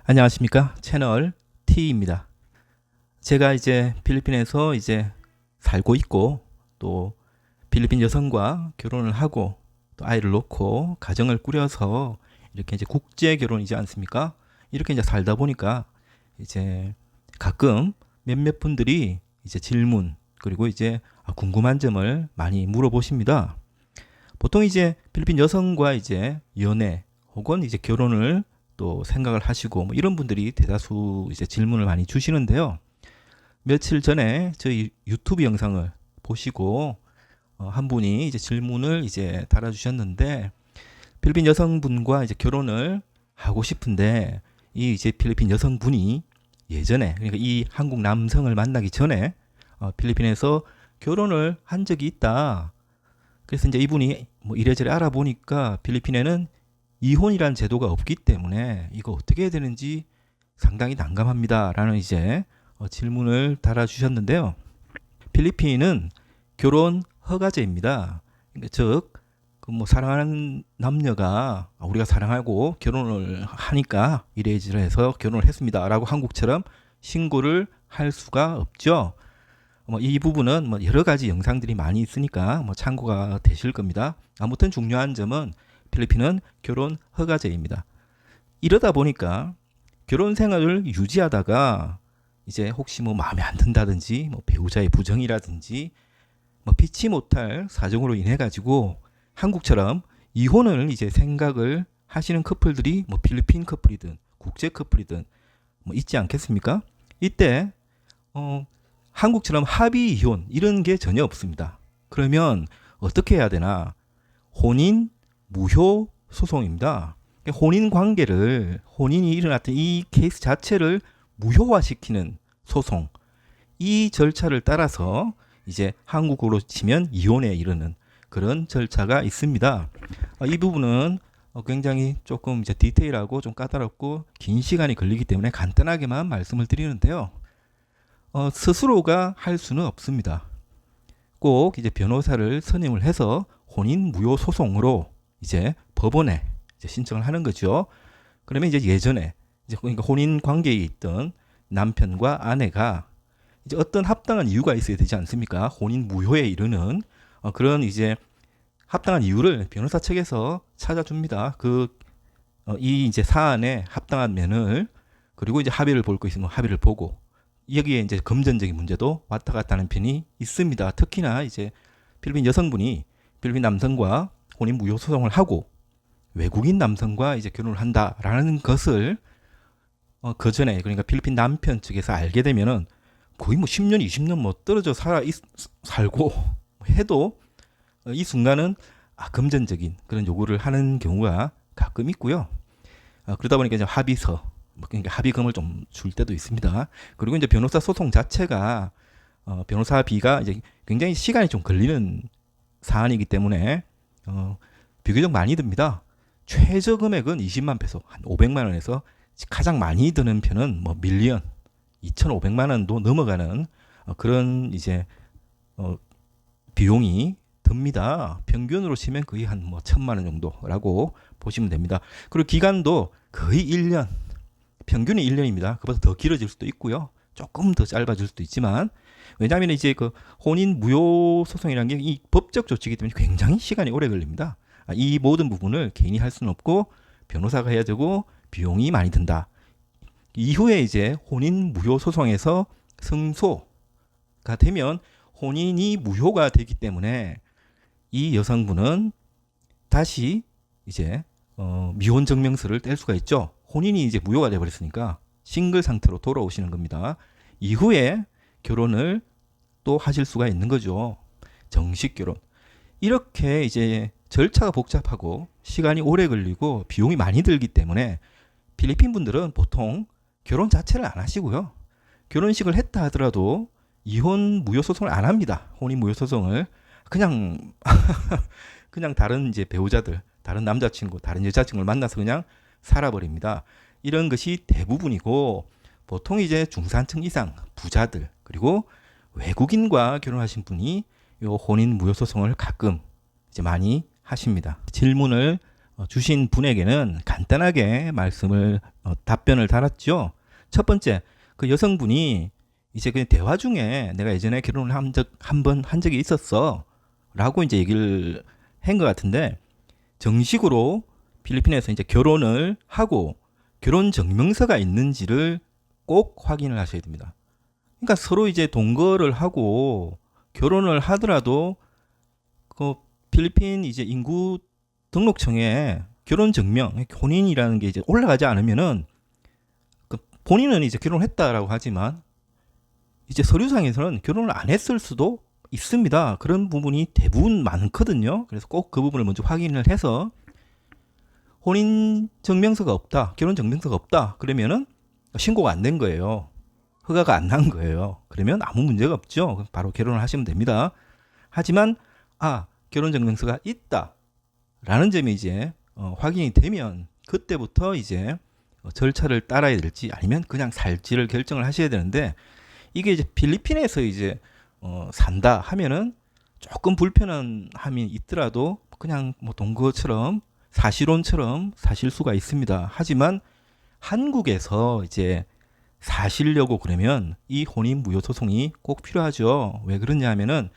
안녕하십니까? 채널 T입니다. 제가 이제 필리핀에서 이제 살고 있고 또 필리핀 여성과 결혼을 하고 또 아이를 놓고 가정을 꾸려서 이렇게 이제 국제 결혼이지 않습니까? 이렇게 이제 살다 보니까 이제 가끔 몇몇 분들이 이제 질문 그리고 이제 궁금한 점을 많이 물어보십니다. 보통 이제 필리핀 여성과 이제 연애 혹은 이제 결혼을 또 생각을 하시고 뭐 이런 분들이 대다수 이제 질문을 많이 주시는데요. 며칠 전에 저희 유튜브 영상을 보시고 한 분이 이제 질문을 이제 달아주셨는데 필리핀 여성분과 이제 결혼을 하고 싶은데 이 이제 필리핀 여성분이 예전에 그러니까 이 한국 남성을 만나기 전에 필리핀에서 결혼을 한 적이 있다. 그래서 이제 이분이 뭐 이래저래 알아보니까 필리핀에는 이혼이란 제도가 없기 때문에 이거 어떻게 해야 되는지 상당히 난감합니다라는 이제 질문을 달아주셨는데요. 필리핀은 결혼 허가제입니다. 그러니까 즉, 그 뭐 사랑하는 남녀가 우리가 사랑하고 결혼을 하니까 이래저래해서 결혼을 했습니다라고 한국처럼 신고를 할 수가 없죠. 이 부분은 뭐 여러 가지 영상들이 많이 있으니까 뭐 참고가 되실 겁니다. 아무튼 중요한 점은 필리핀은 결혼 허가제입니다. 이러다 보니까 결혼 생활을 유지하다가 이제 혹시 뭐 마음에 안 든다든지 뭐 배우자의 부정이라든지 뭐 피치 못할 사정으로 인해 가지고 한국처럼 이혼을 이제 생각을 하시는 커플들이 뭐 필리핀 커플이든 국제 커플이든 뭐 있지 않겠습니까? 이때 한국처럼 합의 이혼 이런 게 전혀 없습니다. 그러면 어떻게 해야 되나? 혼인 무효 소송입니다. 혼인 관계를 혼인이 일어났던 이 케이스 자체를 무효화시키는 소송. 이 절차를 따라서 이제 한국으로 치면 이혼에 이르는 그런 절차가 있습니다. 이 부분은 굉장히 조금 이제 디테일하고 좀 까다롭고 긴 시간이 걸리기 때문에 간단하게만 말씀을 드리는데요. 스스로가 할 수는 없습니다. 꼭 이제 변호사를 선임을 해서 혼인 무효 소송으로 이제 법원에 이제 신청을 하는 거죠. 그러면 이제 예전에 이제 그러니까 혼인 관계에 있던 남편과 아내가 이제 어떤 합당한 이유가 있어야 되지 않습니까? 혼인 무효에 이르는 그런 이제 합당한 이유를 변호사 측에서 찾아줍니다. 이 이제 사안에 합당한 면을 그리고 이제 합의를 볼 거 있으면 합의를 보고 여기에 이제 금전적인 문제도 왔다 갔다 하는 편이 있습니다. 특히나 이제 필리핀 여성분이 필리핀 남성과 혼인 무효 소송을 하고 외국인 남성과 이제 결혼을 한다라는 것을 그 전에 그러니까 필리핀 남편 측에서 알게 되면은 거의 뭐 10년, 20년 뭐 떨어져 살고 해도 이 순간은 금전적인 그런 요구를 하는 경우가 가끔 있고요. 그러다 보니까 이제 합의서, 그러니까 합의금을 좀 줄 때도 있습니다. 그리고 이제 변호사 소송 자체가 변호사비가 이제 굉장히 시간이 좀 걸리는 사안이기 때문에 비교적 많이 듭니다. 최저 금액은 20만 페소, 한 500만 원에서 가장 많이 드는 편은 뭐 밀리언, 2,500만 원도 넘어가는 그런 이제 비용이 듭니다. 평균으로 치면 거의 한 뭐 1,000만 원 정도라고 보시면 됩니다. 그리고 기간도 거의 1년, 평균이 1년입니다. 그보다 더 길어질 수도 있고요. 조금 더 짧아질 수도 있지만 왜냐하면 이제 그 혼인 무효 소송이라는 게 이 법적 조치이기 때문에 굉장히 시간이 오래 걸립니다. 이 모든 부분을 개인이 할 수는 없고 변호사가 해야 되고 비용이 많이 든다. 이후에 이제 혼인 무효 소송에서 승소가 되면 혼인이 무효가 되기 때문에 이 여성분은 다시 이제 미혼 증명서를 뗄 수가 있죠. 혼인이 이제 무효가 돼버렸으니까 싱글 상태로 돌아오시는 겁니다. 이후에 결혼을 또 하실 수가 있는 거죠. 정식 결혼. 이렇게 이제 절차가 복잡하고 시간이 오래 걸리고 비용이 많이 들기 때문에 필리핀 분들은 보통 결혼 자체를 안 하시고요. 결혼식을 했다 하더라도 이혼 무효 소송을 안 합니다. 혼인 무효 소송을 그냥 그냥 다른 이제 배우자들, 다른 남자친구, 다른 여자친구를 만나서 그냥 살아버립니다. 이런 것이 대부분이고 보통 이제 중산층 이상 부자들 그리고 외국인과 결혼하신 분이 요 혼인 무효 소송을 가끔 이제 많이 하십니다. 질문을 주신 분에게는 간단하게 답변을 달았죠. 첫 번째, 그 여성분이 이제 그 대화 중에 내가 예전에 결혼을 한 번 한 적이 있었어 라고 이제 얘기를 한 것 같은데, 정식으로 필리핀에서 이제 결혼을 하고 결혼 증명서가 있는지를 꼭 확인을 하셔야 됩니다. 그러니까 서로 이제 동거를 하고 결혼을 하더라도 그 필리핀 이제 인구 등록청에 결혼 증명, 혼인이라는 게 이제 올라가지 않으면은 그 본인은 이제 결혼했다라고 하지만 이제 서류상에서는 결혼을 안 했을 수도 있습니다. 그런 부분이 대부분 많거든요. 그래서 꼭 그 부분을 먼저 확인을 해서 혼인 증명서가 없다, 결혼 증명서가 없다, 그러면은 신고가 안 된 거예요. 허가가 안 난 거예요. 그러면 아무 문제가 없죠. 바로 결혼을 하시면 됩니다. 하지만 결혼 증명서가 있다라는 점이 이제 확인이 되면 그때부터 이제 절차를 따라야 될지 아니면 그냥 살지를 결정을 하셔야 되는데, 이게 이제 필리핀에서 이제 산다 하면은 조금 불편한 함이 있더라도 그냥 뭐 동거처럼 사실혼처럼 사실 수가 있습니다. 하지만 한국에서 이제 사시려고 그러면 이 혼인 무효 소송이 꼭 필요하죠. 왜 그러냐 하면은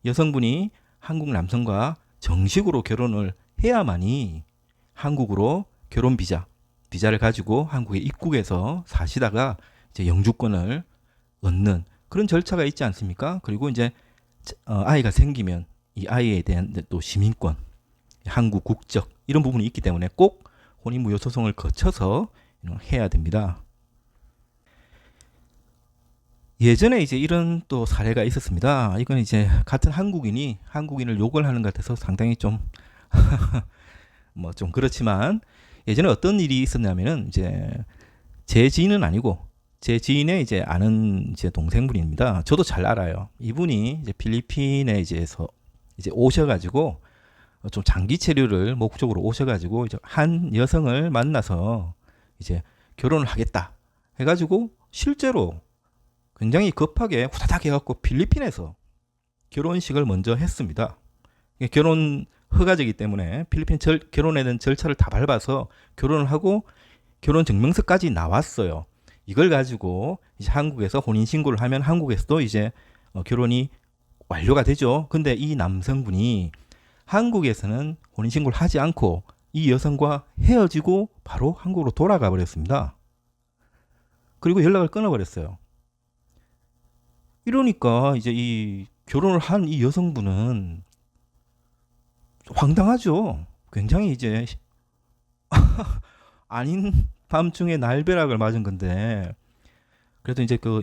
여성분이 한국 남성과 정식으로 결혼을 해야만이 한국으로 결혼 비자를 가지고 한국에 입국해서 사시다가 이제 영주권을 얻는 그런 절차가 있지 않습니까? 그리고 이제 아이가 생기면 이 아이에 대한 또 시민권, 한국 국적 이런 부분이 있기 때문에 꼭 혼인 무효 소송을 거쳐서 해야 됩니다. 예전에 이제 이런 또 사례가 있었습니다. 이건 이제 같은 한국인을 욕을 하는 것 같아서 상당히 좀 뭐 좀 그렇지만, 예전에 어떤 일이 있었냐면은 이제 제 지인은 아니고 제 지인의 이제 아는 이제 동생분입니다. 저도 잘 알아요. 이분이 이제 필리핀에 이제 오셔가지고 좀 장기 체류를 목적으로 오셔가지고 이제 한 여성을 만나서 이제 결혼을 하겠다 해가지고 실제로 굉장히 급하게 후다닥 해갖고 필리핀에서 결혼식을 먼저 했습니다. 결혼 허가제이기 때문에 필리핀 결혼에 대한 절차를 다 밟아서 결혼을 하고 결혼 증명서까지 나왔어요. 이걸 가지고 이제 한국에서 혼인 신고를 하면 한국에서도 이제 결혼이 완료가 되죠. 근데 이 남성분이 한국에서는 혼인 신고를 하지 않고 이 여성과 헤어지고 바로 한국으로 돌아가 버렸습니다. 그리고 연락을 끊어버렸어요. 이러니까 이제 이 결혼을 한 이 여성분은 황당하죠. 굉장히 이제 아닌 밤중에 날벼락을 맞은 건데, 그래도 이제 그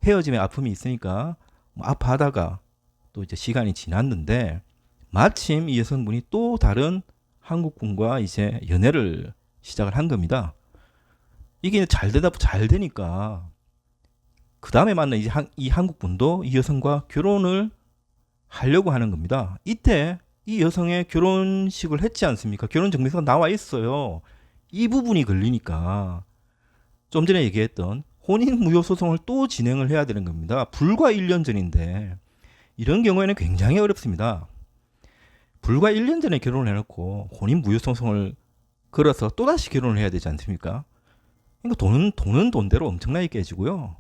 헤어짐의 아픔이 있으니까 아파하다가 또 이제 시간이 지났는데 마침 이 여성분이 또 다른 한국분과 이제 연애를 시작을 한 겁니다. 이게 잘 되니까 그 다음에 만난 이제 이 한국분도 이 여성과 결혼을 하려고 하는 겁니다. 이때 이 여성의 결혼식을 했지 않습니까? 결혼 증명서가 나와 있어요. 이 부분이 걸리니까 좀 전에 얘기했던 혼인 무효 소송을 또 진행을 해야 되는 겁니다. 불과 1년 전인데 이런 경우에는 굉장히 어렵습니다. 불과 1년 전에 결혼을 해놓고 혼인 무효 소송을 걸어서 또다시 결혼을 해야 되지 않습니까? 그러니까 돈은 돈대로 엄청나게 깨지고요.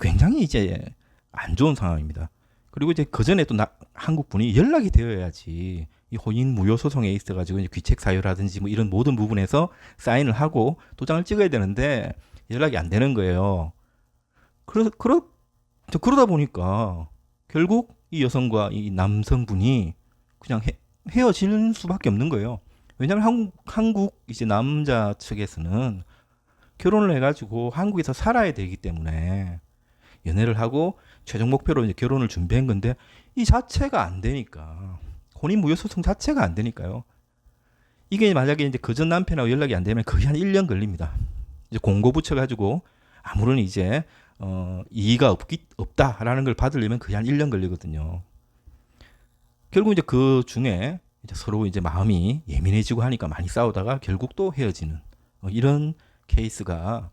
굉장히 이제 안 좋은 상황입니다. 그리고 이제 그 전에 또 한국 분이 연락이 되어야지 이 혼인 무효 소송에 있어가지고 이제 귀책 사유라든지 뭐 이런 모든 부분에서 사인을 하고 도장을 찍어야 되는데 연락이 안 되는 거예요. 그러다 보니까 결국 이 여성과 이 남성분이 그냥 헤어질 수밖에 없는 거예요. 왜냐하면 한국 이제 남자 측에서는 결혼을 해가지고 한국에서 살아야 되기 때문에 연애를 하고 최종 목표로 이제 결혼을 준비한 건데 이 자체가 안 되니까, 혼인 무효 소송 자체가 안 되니까요. 이게 만약에 이제 그전 남편하고 연락이 안 되면 거의 한 1년 걸립니다. 이제 공고 붙여가지고 아무런 이제 이의가 없다라는 걸 받으려면 거의 한 1년 걸리거든요. 결국 이제 그 중에 이제 서로 이제 마음이 예민해지고 하니까 많이 싸우다가 결국 또 헤어지는 이런 케이스가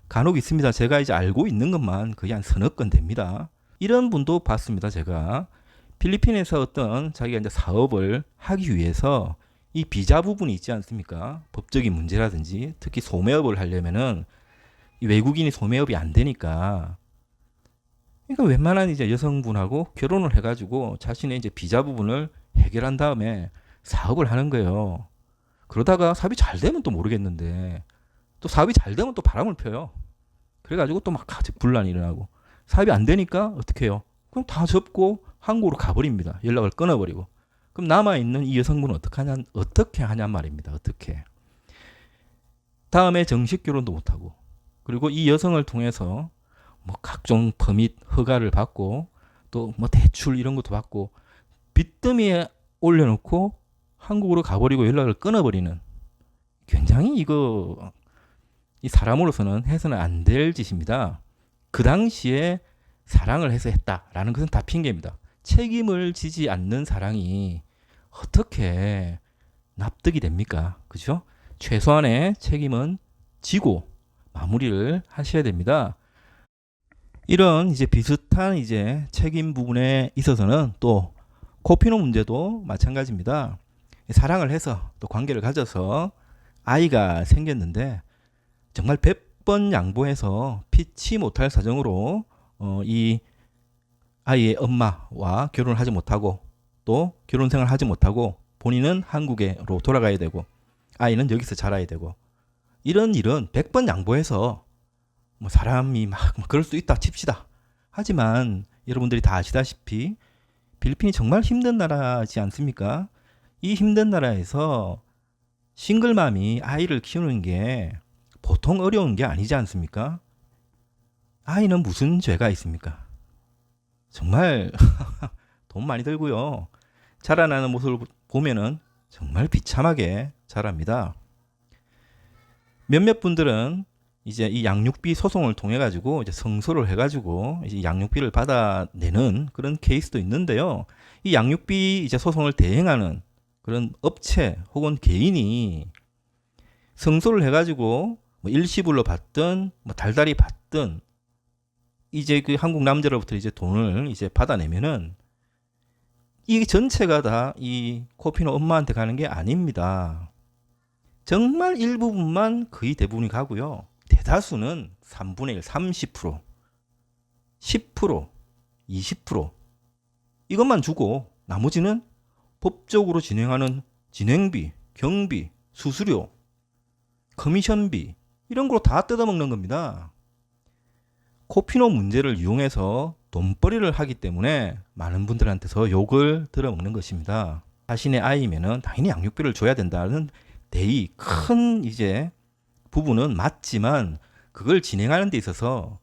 간혹 있습니다. 제가 이제 알고 있는 것만 거의 한 서너 건 됩니다. 이런 분도 봤습니다. 제가 필리핀에서 어떤 자기가 이제 사업을 하기 위해서 이 비자 부분이 있지 않습니까? 법적인 문제라든지 특히 소매업을 하려면은 이 외국인이 소매업이 안 되니까 그러니까 웬만한 이제 여성분하고 결혼을 해가지고 자신의 이제 비자 부분을 해결한 다음에 사업을 하는 거예요. 그러다가 사업이 잘 되면 또 모르겠는데 또 사업이 잘 되면 또 바람을 펴요. 그래가지고 또 막 가족 분란이 일어나고 사업이 안 되니까 어떻게 해요? 그럼 다 접고 한국으로 가버립니다. 연락을 끊어버리고. 그럼 남아있는 이 여성분은 어떻게 하냔 말입니다. 어떻게. 다음에 정식 결혼도 못하고 그리고 이 여성을 통해서 뭐 각종 퍼밋 허가를 받고 또 뭐 대출 이런 것도 받고 빚더미에 올려놓고 한국으로 가버리고 연락을 끊어버리는 굉장히 이거 이 사람으로서는 해서는 안 될 짓입니다. 그 당시에 사랑을 해서 했다라는 것은 다 핑계입니다. 책임을 지지 않는 사랑이 어떻게 납득이 됩니까? 그죠? 최소한의 책임은 지고 마무리를 하셔야 됩니다. 이런 이제 비슷한 이제 책임 부분에 있어서는 또 코피노 문제도 마찬가지입니다. 사랑을 해서 또 관계를 가져서 아이가 생겼는데 정말 100번 양보해서 피치 못할 사정으로 이 아이의 엄마와 결혼을 하지 못하고 또 결혼 생활을 하지 못하고 본인은 한국으로 돌아가야 되고 아이는 여기서 자라야 되고 이런 일은 100번 양보해서 뭐 사람이 막 그럴 수 있다 칩시다. 하지만 여러분들이 다 아시다시피 필리핀이 정말 힘든 나라지 않습니까? 이 힘든 나라에서 싱글맘이 아이를 키우는 게 보통 어려운 게 아니지 않습니까? 아이는 무슨 죄가 있습니까? 정말 돈 많이 들고요. 자라나는 모습을 보면은 정말 비참하게 자랍니다. 몇몇 분들은 이제 이 양육비 소송을 통해 가지고 이제 성소를 해 가지고 이제 양육비를 받아내는 그런 케이스도 있는데요. 이 양육비 이제 소송을 대행하는 그런 업체 혹은 개인이 성소를 해 가지고 뭐 일시불로 받든 뭐 달달이 받든 이제 그 한국 남자로부터 이제 돈을 이제 받아내면은 이 전체가 다 이 코피노 엄마한테 가는 게 아닙니다. 정말 일부분만 거의 대부분이 가고요. 대다수는 3분의 1, 30%, 10%, 20% 이것만 주고 나머지는 법적으로 진행하는 진행비, 경비, 수수료, 커미션비 이런 걸로 다 뜯어먹는 겁니다. 코피노 문제를 이용해서 돈벌이를 하기 때문에 많은 분들한테서 욕을 들어먹는 것입니다. 자신의 아이면은 당연히 양육비를 줘야 된다는 대의 큰 이제 부분은 맞지만 그걸 진행하는 데 있어서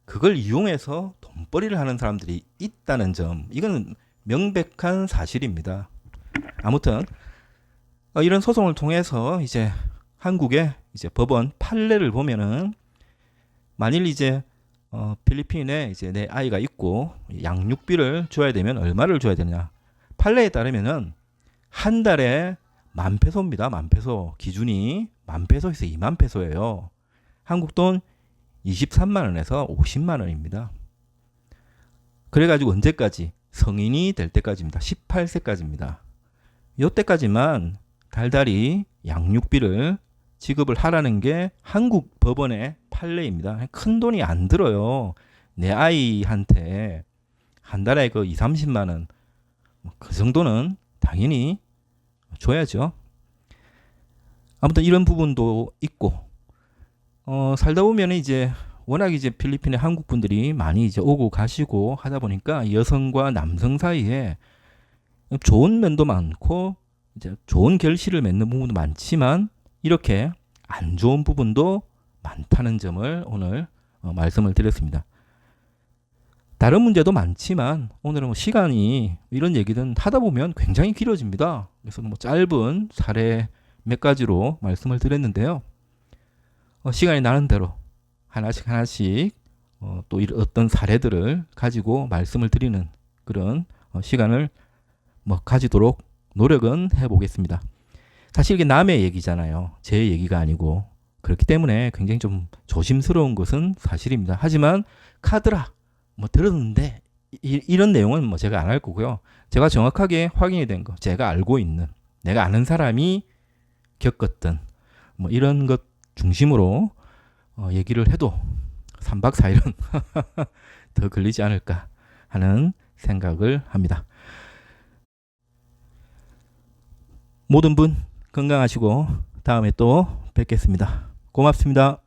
그걸 이용해서 돈벌이를 하는 사람들이 있다는 점 이거는 명백한 사실입니다. 아무튼 이런 소송을 통해서 이제 한국의 이제 법원 판례를 보면은 만일 이제 필리핀에 이제 내 아이가 있고 양육비를 줘야 되면 얼마를 줘야 되느냐? 판례에 따르면은 한 달에 10,000페소입니다. 10,000페소 기준이 10,000페소에서 20,000페소예요. 한국 돈 23만 원에서 50만 원입니다. 그래가지고 언제까지? 성인이 될 때까지입니다. 18세까지입니다. 이때까지만 달달이 양육비를 지급을 하라는 게 한국 법원의 판례입니다. 큰 돈이 안 들어요. 내 아이한테 한 달에 그 2, 30만 원, 그 정도는 당연히 줘야죠. 아무튼 이런 부분도 있고, 살다 보면 이제 워낙 이제 필리핀에 한국 분들이 많이 이제 오고 가시고 하다 보니까 여성과 남성 사이에 좋은 면도 많고 이제 좋은 결실을 맺는 부분도 많지만 이렇게 안 좋은 부분도 많다는 점을 오늘 말씀을 드렸습니다. 다른 문제도 많지만 오늘은 뭐 시간이 이런 얘기든 하다 보면 굉장히 길어집니다. 그래서 뭐 짧은 사례 몇 가지로 말씀을 드렸는데요. 시간이 나는 대로 하나씩 또 어떤 사례들을 가지고 말씀을 드리는 그런 시간을 뭐 가지도록 노력은 해보겠습니다. 사실 이게 남의 얘기잖아요. 제 얘기가 아니고 그렇기 때문에 굉장히 좀 조심스러운 것은 사실입니다. 하지만 카드라 뭐 들었는데 이런 내용은 뭐 제가 안 할 거고요. 제가 정확하게 확인이 된 거, 제가 알고 있는 내가 아는 사람이 겪었던 뭐 이런 것 중심으로 얘기를 해도 3박 4일은 더 걸리지 않을까 하는 생각을 합니다. 모든 분 건강하시고 다음에 또 뵙겠습니다. 고맙습니다.